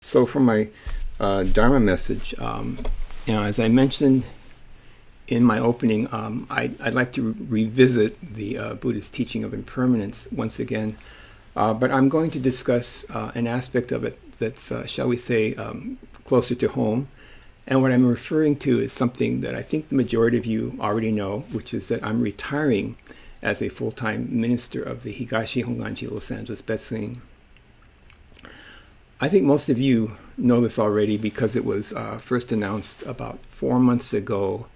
So for my Dharma message, as I mentioned in my opening, I'd like to revisit the Buddhist teaching of impermanence once again, but I'm going to discuss an aspect of it that's, shall we say, closer to home. And what I'm referring to is something that I think the majority of you already know, which is that I'm retiring as a full-time minister of the Higashi Honganji Los Angeles Betsuin. I think most of you know this already because it was first announced about 4 months ago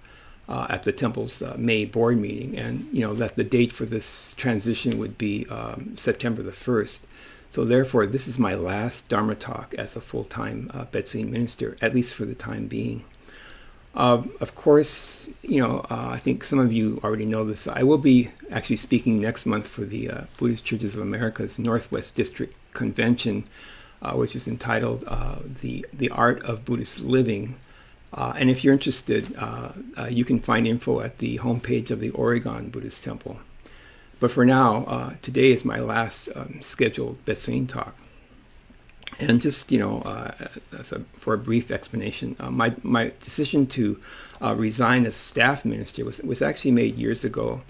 at the temple's May board meeting, and that the date for this transition would be September the 1st. So therefore, this is my last Dharma talk as a full-time Betsuin minister, at least for the time being. Of course, I think some of you already know this. I will be actually speaking next month for the Buddhist Churches of America's Northwest District Convention, which is entitled The Art of Buddhist Living. And if you're interested, you can find info at the homepage of the Oregon Buddhist Temple. But for now, today is my last scheduled Betsuin talk. And just, for a brief explanation, my decision to resign as staff minister was actually made years ago.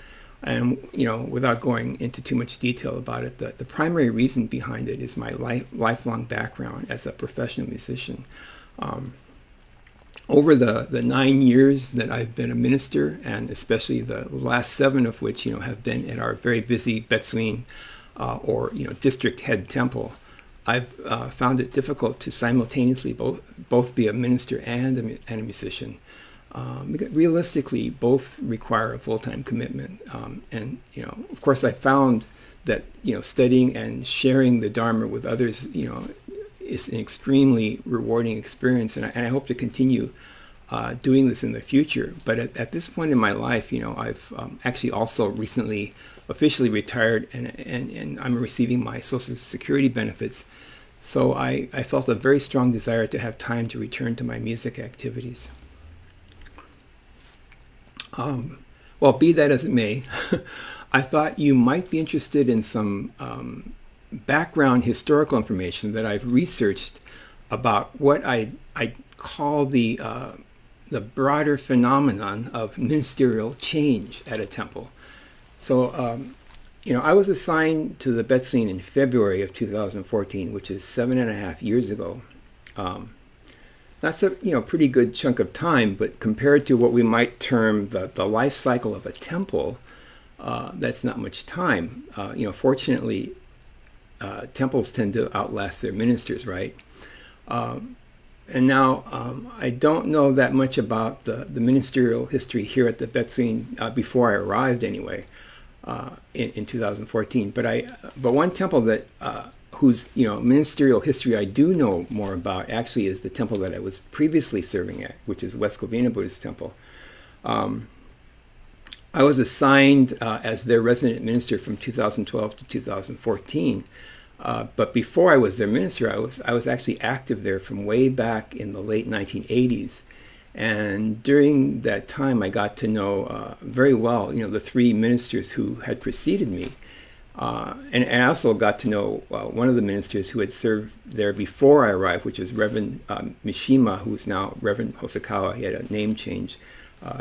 And, without going into too much detail about it, the primary reason behind it is my lifelong background as a professional musician. Over the 9 years that I've been a minister, and especially the last 7 of which, have been at our very busy Betsuin or district head temple, I've found it difficult to simultaneously both be a minister and a musician. Realistically, both require a full-time commitment. And, of course, I found that, studying and sharing the Dharma with others, is an extremely rewarding experience. And I hope to continue doing this in the future. But at this point in my life, I've actually also recently officially retired, and I'm receiving my Social Security benefits. So I felt a very strong desire to have time to return to my music activities. Well, be that as it may, I thought you might be interested in some background historical information that I've researched about what I call the broader phenomenon of ministerial change at a temple. So, I was assigned to the Betsuin in February of 2014, which is 7.5 years ago. That's a pretty good chunk of time, but compared to what we might term the life cycle of a temple, that's not much time. Fortunately, temples tend to outlast their ministers, right? And now I don't know that much about the ministerial history here at the Betsuin before I arrived, anyway, in 2014. But one temple that whose ministerial history I do know more about actually is the temple that I was previously serving at, which is West Covina Buddhist Temple. I was assigned as their resident minister from 2012 to 2014. But before I was their minister, I was actually active there from way back in the late 1980s. And during that time, I got to know very well, the 3 ministers who had preceded me. And I also got to know one of the ministers who had served there before I arrived, which is Reverend Mishima, who's now Reverend Hosokawa. He had a name change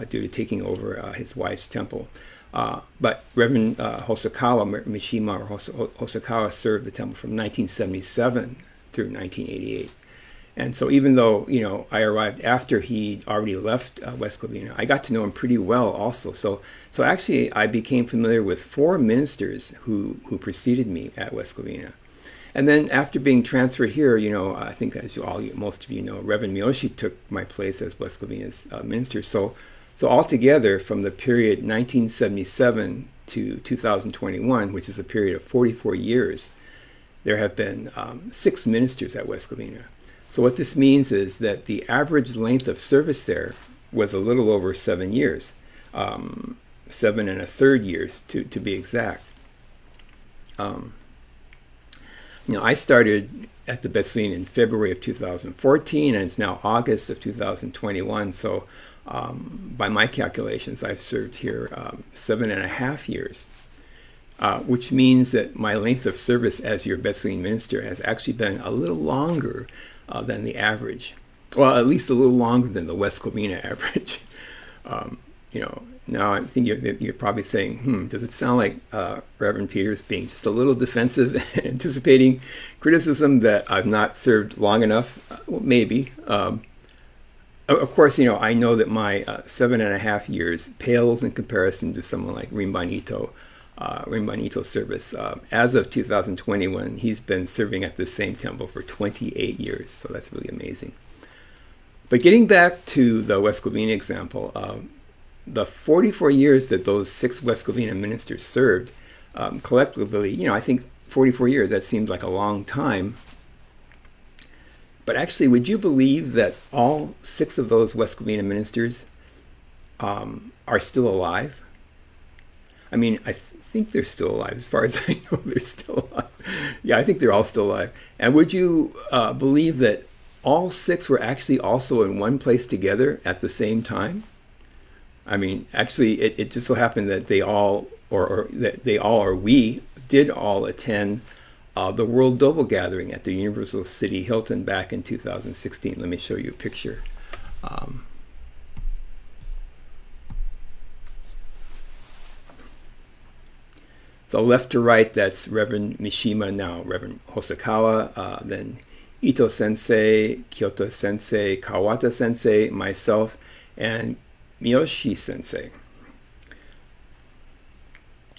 due to taking over his wife's temple. But Reverend Hosokawa, Mishima or Hosokawa, served the temple from 1977 through 1988. And so even though, I arrived after he'd already left West Covina, I got to know him pretty well also. So actually, I became familiar with 4 ministers who preceded me at West Covina. And then after being transferred here, I think as most of you know, Reverend Miyoshi took my place as West Covina's minister. So altogether, from the period 1977 to 2021, which is a period of 44 years, there have been 6 ministers at West Covina. So what this means is that the average length of service there was a little over 7 years, 7 1/3 years to be exact. I started at the Betsuin in February of 2014, and it's now August of 2021. So by my calculations, I've served here 7.5 years. which means that my length of service as your Wesleyan minister has actually been a little longer than the average. Well, at least a little longer than the West Covina average. You know, now I think you're probably saying, does it sound like Reverend Peter's being just a little defensive, anticipating criticism that I've not served long enough? Well, maybe. Of course, you know, I know that my 7.5 years pales in comparison to someone like Rinbanito's service. As of 2021, he's been serving at the same temple for 28 years, so that's really amazing. But getting back to the West Covina example, the 44 years that those 6 West Covina ministers served, collectively, you know, I think 44 years, that seems like a long time. But actually, would you believe that all 6 of those West Covina ministers are still alive? I mean, I think they're still alive. As far as I know, they're still alive. Yeah, I think they're all still alive. And would you believe that all 6 were actually also in one place together at the same time? I mean, actually, it just so happened that they all, or that they all, or we did all attend the World Double Gathering at the Universal City Hilton back in 2016. Let me show you a picture. So left to right, that's Reverend Mishima, now Reverend Hosokawa, then Ito Sensei, Kyoto Sensei, Kawata Sensei, myself, and Miyoshi Sensei.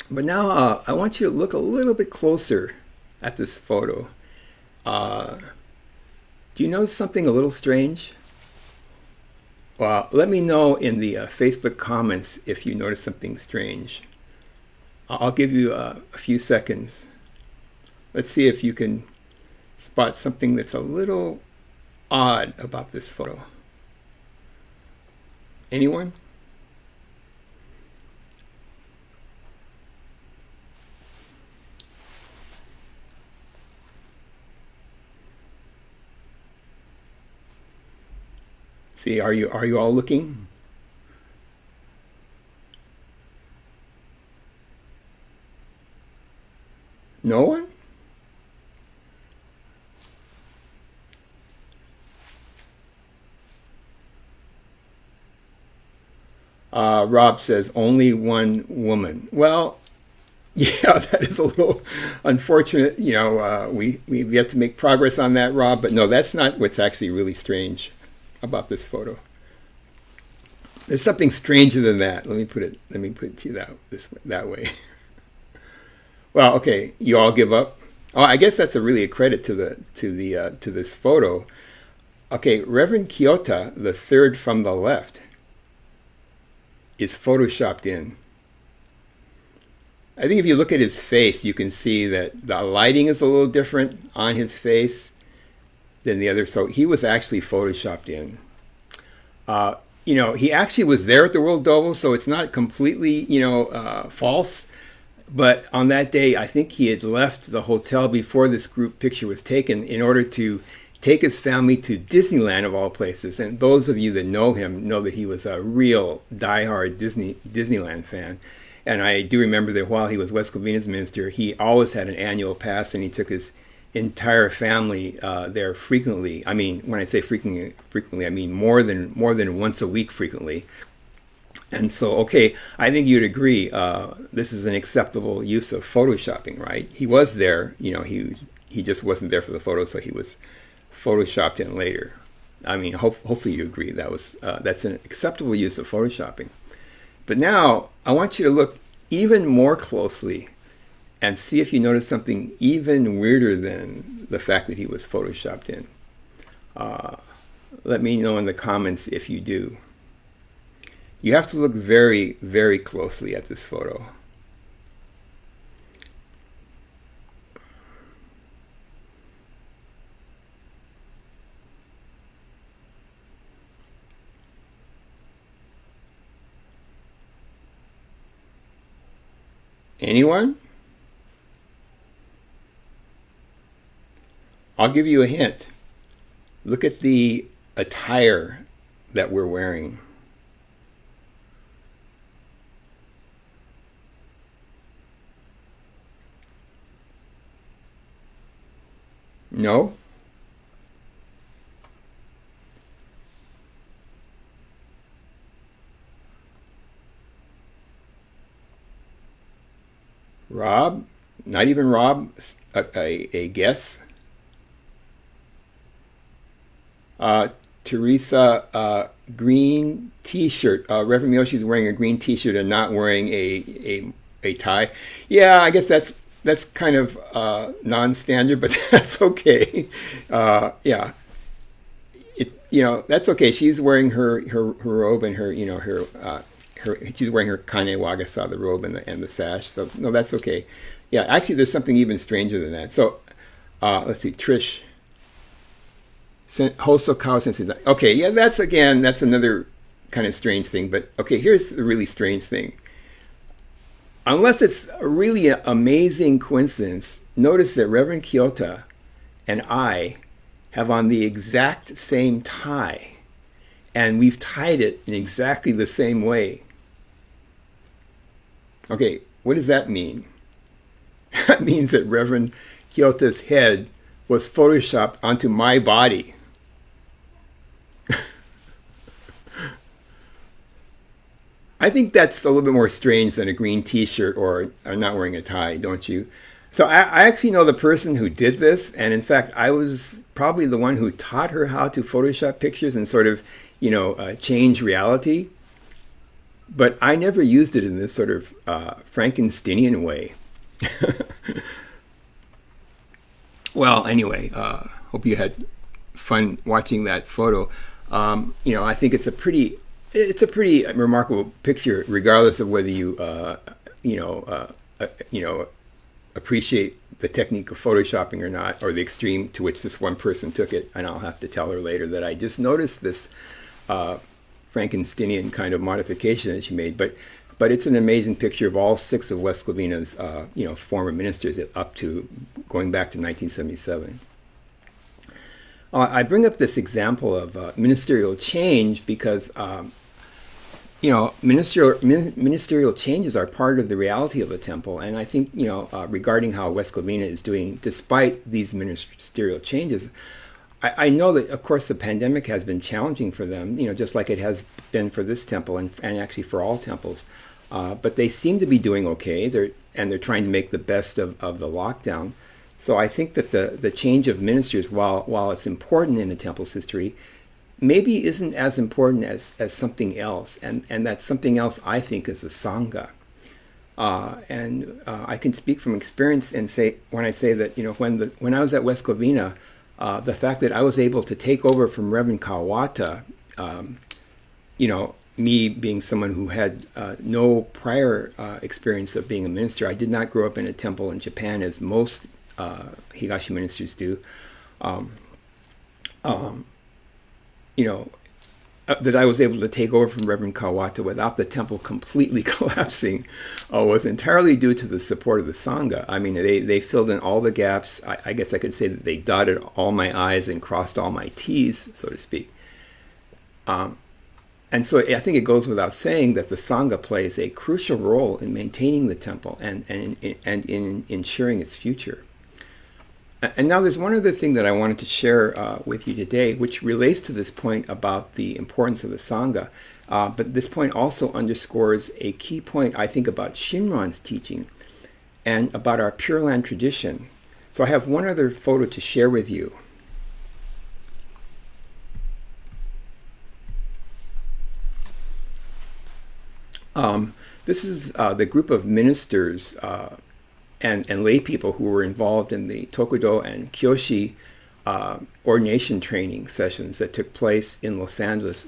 But now I want you to look a little bit closer at this photo. Do you notice something a little strange? Well, let me know in the Facebook comments if you notice something strange. I'll give you a few seconds. Let's see if you can spot something that's a little odd about this photo. Anyone? See, are you all looking? No one? Rob says, only one woman. Well, yeah, that is a little unfortunate. You know, we've yet to make progress on that, Rob. But no, that's not what's actually really strange about this photo. There's something stranger than that. Let me put it to you that way. Well, okay, you all give up. Oh, I guess that's really a credit to this photo. Okay, Reverend Kyoto, the third from the left, is photoshopped in. I think if you look at his face, you can see that the lighting is a little different on his face than the other. So he was actually photoshopped in. You know, he actually was there at the World Double, so it's not completely, false. But on that day, I think he had left the hotel before this group picture was taken in order to take his family to Disneyland, of all places. And those of you that know him know that he was a real diehard Disneyland fan. And I do remember that while he was West Covina's minister, he always had an annual pass, and he took his entire family there frequently. I mean, when I say frequently, I mean more than once a week frequently. And so, okay, I think you'd agree this is an acceptable use of photoshopping, right? He was there, he just wasn't there for the photo, so he was photoshopped in later. I mean, hopefully you agree that's an acceptable use of photoshopping. But now I want you to look even more closely and see if you notice something even weirder than the fact that he was photoshopped in. Let me know in the comments if you do. You have to look very, very closely at this photo. Anyone? I'll give you a hint. Look at the attire that we're wearing. No? Rob? Not even Rob? A guess? Uh, Teresa, green T-shirt. Reverend Yoshi's wearing a green T-shirt and not wearing a tie. Yeah, I guess that's kind of non-standard, but that's okay. Yeah, that's okay. She's wearing her robe and her she's wearing her kane wagasa, the robe and the sash. So no, that's okay. Yeah, actually, there's something even stranger than that. So let's see, Trish. Hosokawa Sensei. Okay, yeah, that's another kind of strange thing. But okay, here's the really strange thing. Unless it's a really amazing coincidence, notice that Reverend Kyota and I have on the exact same tie, and we've tied it in exactly the same way. Okay, what does that mean? That means that Reverend Kyoto's head was photoshopped onto my body. I think that's a little bit more strange than a green T-shirt or not wearing a tie, don't you? So I actually know the person who did this, and in fact, I was probably the one who taught her how to Photoshop pictures and sort of, change reality. But I never used it in this sort of Frankensteinian way. Well, anyway, hope you had fun watching that photo. I think it's a pretty remarkable picture, regardless of whether you appreciate the technique of photoshopping or not, or the extreme to which this one person took it. And I'll have to tell her later that I just noticed this Frankensteinian kind of modification that she made. But it's an amazing picture of all 6 of West Covina's former ministers up to going back to 1977. I bring up this example of ministerial change because ministerial changes are part of the reality of the temple, and I think regarding how West Covina is doing despite these ministerial changes, I know that of course the pandemic has been challenging for them, just like it has been for this temple and actually for all temples. But they seem to be doing okay. They're trying to make the best of the lockdown. So I think that the change of ministers, while it's important in the temple's history, maybe isn't as important as something else. And that something else, I think, is the Sangha. And I can speak from experience and say, when I say that, when I was at West Covina, the fact that I was able to take over from Reverend Kawata, me being someone who had no prior experience of being a minister. I did not grow up in a temple in Japan, as most Higashi ministers do. That I was able to take over from Reverend Kawata without the temple completely collapsing was entirely due to the support of the Sangha. I mean, they filled in all the gaps. I guess I could say that they dotted all my I's and crossed all my T's, so to speak. And so I think it goes without saying that the Sangha plays a crucial role in maintaining the temple and in ensuring its future. And now there's one other thing that I wanted to share with you today, which relates to this point about the importance of the Sangha. But this point also underscores a key point, I think, about Shinran's teaching and about our Pure Land tradition. So I have one other photo to share with you. This is the group of ministers and lay people who were involved in the Tokudo and Kyoshi ordination training sessions that took place in Los Angeles.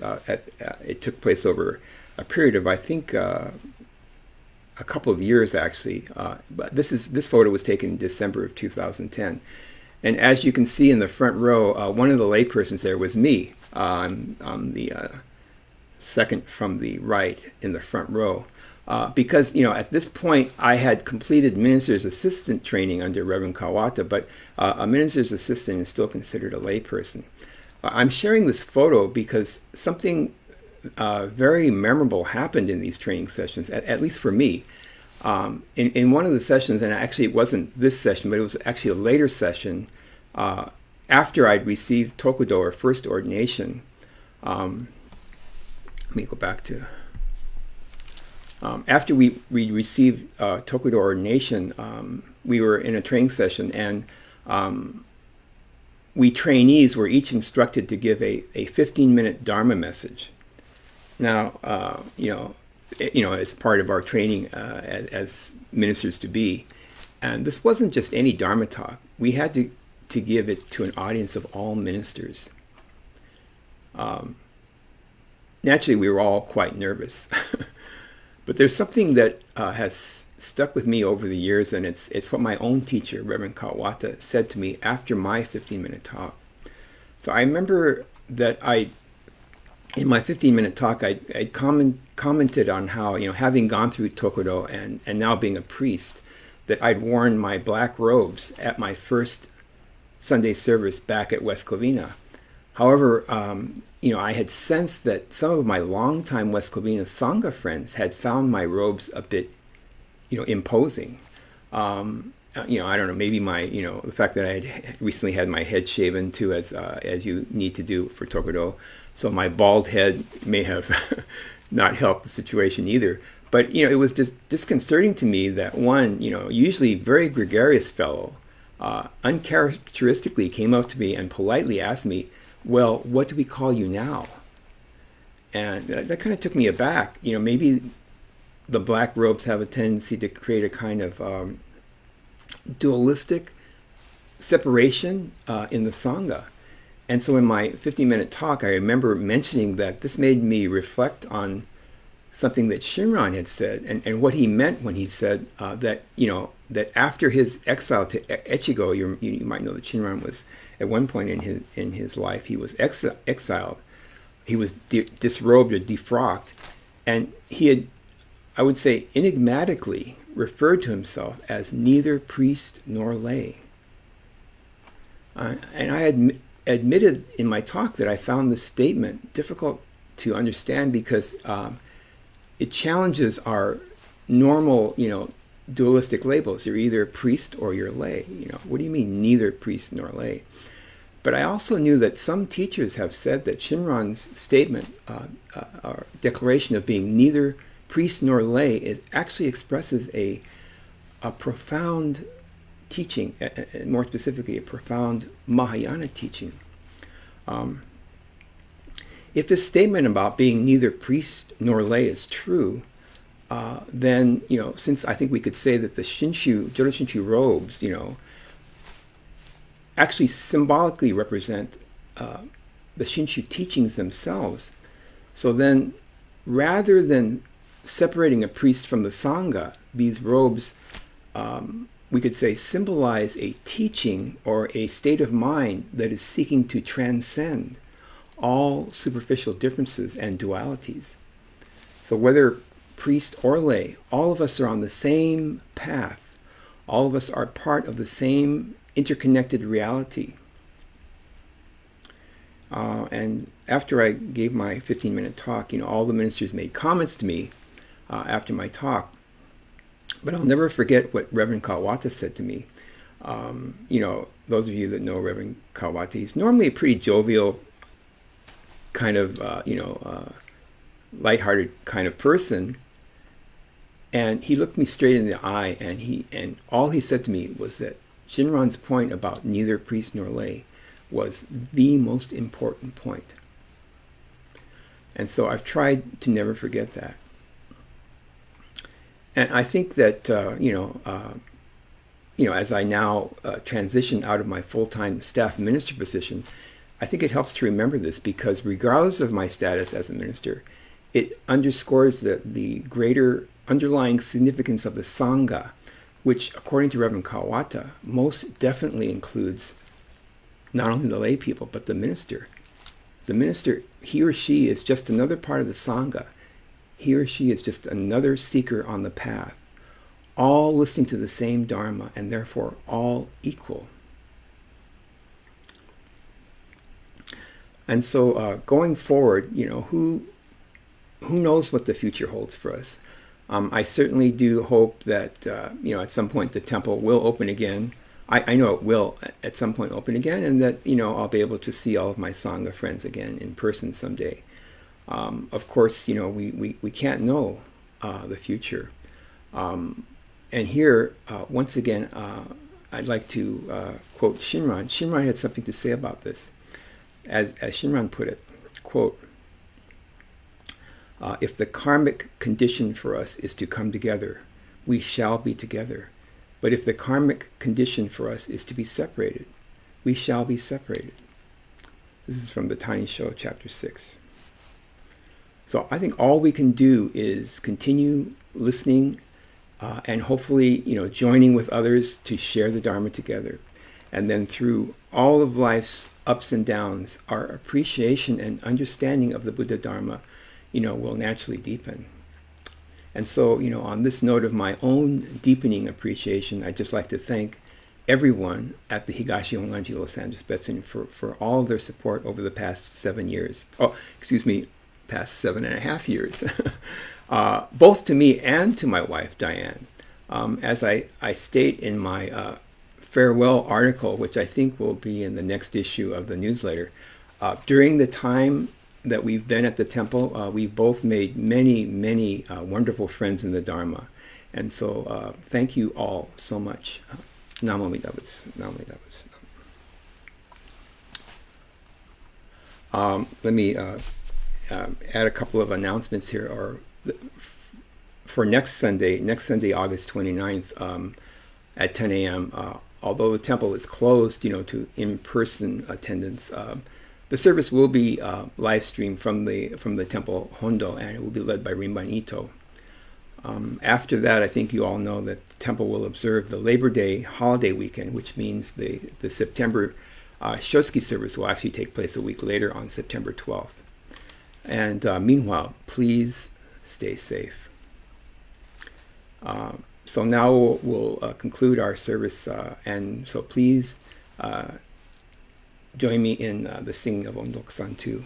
It took place over a period of, I think, a couple of years, actually. But this photo was taken in December of 2010. And as you can see in the front row, one of the laypersons there was me. I'm the second from the right in the front row. Because, at this point, I had completed minister's assistant training under Reverend Kawata, but a minister's assistant is still considered a layperson. I'm sharing this photo because something very memorable happened in these training sessions, at least for me. In one of the sessions, and actually it wasn't this session, but it was actually a later session, after I'd received Tokudo, or first ordination, let me go back to, after we received Tokudo ordination, we were in a training session, and we trainees were each instructed to give a 15-minute Dharma message. Now, as part of our training as ministers to be. And this wasn't just any Dharma talk. We had to give it to an audience of all ministers. Naturally, we were all quite nervous. But there's something that has stuck with me over the years, and it's what my own teacher, Reverend Kawata, said to me after my 15-minute talk. So I remember that in my 15-minute talk, I commented on how, having gone through Tokudo and now being a priest, that I'd worn my black robes at my first Sunday service back at West Covina. However, I had sensed that some of my longtime West Covina Sangha friends had found my robes a bit, imposing. I don't know, maybe the fact that I had recently had my head shaven too, as you need to do for Tokudo. So my bald head may have not helped the situation either. But, it was just disconcerting to me that one, usually very gregarious fellow, uncharacteristically came up to me and politely asked me, well, what do we call you now? And that kind of took me aback. Maybe the black robes have a tendency to create a kind of dualistic separation in the Sangha. And so in my 15-minute talk, I remember mentioning that this made me reflect on something that Shinran had said, and what he meant when he said that after his exile to Echigo, you might know that Shinran was at one point in his life, he was exiled. He was disrobed or defrocked, and he had, I would say, enigmatically referred to himself as neither priest nor lay. And I had admitted in my talk that I found this statement difficult to understand because it challenges our normal, dualistic labels. You're either a priest or you're lay. What do you mean neither priest nor lay? But I also knew that some teachers have said that Shinran's statement, or declaration of being neither priest nor lay, actually expresses a profound teaching, more specifically, a profound Mahayana teaching. If this statement about being neither priest nor lay is true, then, since I think we could say that the Jodo Shinshu robes, actually symbolically represent the Shinshu teachings themselves. So then, rather than separating a priest from the Sangha, these robes, we could say, symbolize a teaching or a state of mind that is seeking to transcend all superficial differences and dualities. So whether priest or lay, all of us are on the same path. All of us are part of the same interconnected reality. And after I gave my 15-minute talk, all the ministers made comments to me after my talk. But I'll never forget what Reverend Kawata said to me. Those of you that know Reverend Kawata, he's normally a pretty jovial, kind of, lighthearted kind of person. And he looked me straight in the eye, and all he said to me was that Shinran's point about neither priest nor lay was the most important point. And so I've tried to never forget that. And I think that, as I now transition out of my full-time staff minister position, I think it helps to remember this, because regardless of my status as a minister, it underscores the greater underlying significance of the Sangha, which, according to Reverend Kawata, most definitely includes not only the lay people, but the minister. The minister, he or she, is just another part of the Sangha. He or she is just another seeker on the path, all listening to the same Dharma, and therefore all equal. And so going forward, who knows what the future holds for us? I certainly do hope that, at some point the temple will open again. I know it will at some point open again, and that, I'll be able to see all of my Sangha friends again in person someday. Of course, we can't know the future. And here, once again, I'd like to quote Shinran. Shinran had something to say about this. As Shinran put it, quote, if the karmic condition for us is to come together, we shall be together. But if the karmic condition for us is to be separated, we shall be separated. This is from the Tiny Show, Chapter 6. So I think all we can do is continue listening and hopefully, joining with others to share the Dharma together. And then through all of life's ups and downs, our appreciation and understanding of the Buddha Dharma, will naturally deepen. And so, on this note of my own deepening appreciation, I'd just like to thank everyone at the Higashi Honganji Los Angeles Betsun for all of their support over the past 7 years. Oh, excuse me, past 7.5 years. Both to me and to my wife, Diane. As I state in my farewell article, which I think will be in the next issue of the newsletter, during the time that we've been at the temple, we've both made many, many wonderful friends in the Dharma. And so thank you all so much. Namo Amidabutsu. Namo Amidabutsu. Let me add a couple of announcements here. For next Sunday, August 29th, at 10 a.m., although the temple is closed, to in-person attendance, the service will be live streamed from the temple Hondo, and it will be led by Rinban Ito. After that, I think you all know that the temple will observe the Labor Day holiday weekend, which means the September Shotsuki service will actually take place a week later on September 12th. And meanwhile, please stay safe. So now we'll conclude our service, and so please join me in the singing of Om Doksan 2.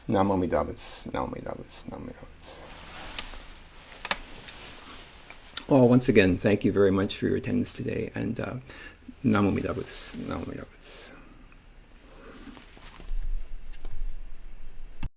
Namo Amidabutsu, Namo Amidabutsu, Namo Amidabutsu. Well, once again, thank you very much for your attendance today, and Namo Amidabutsu, Namo Amidabutsu.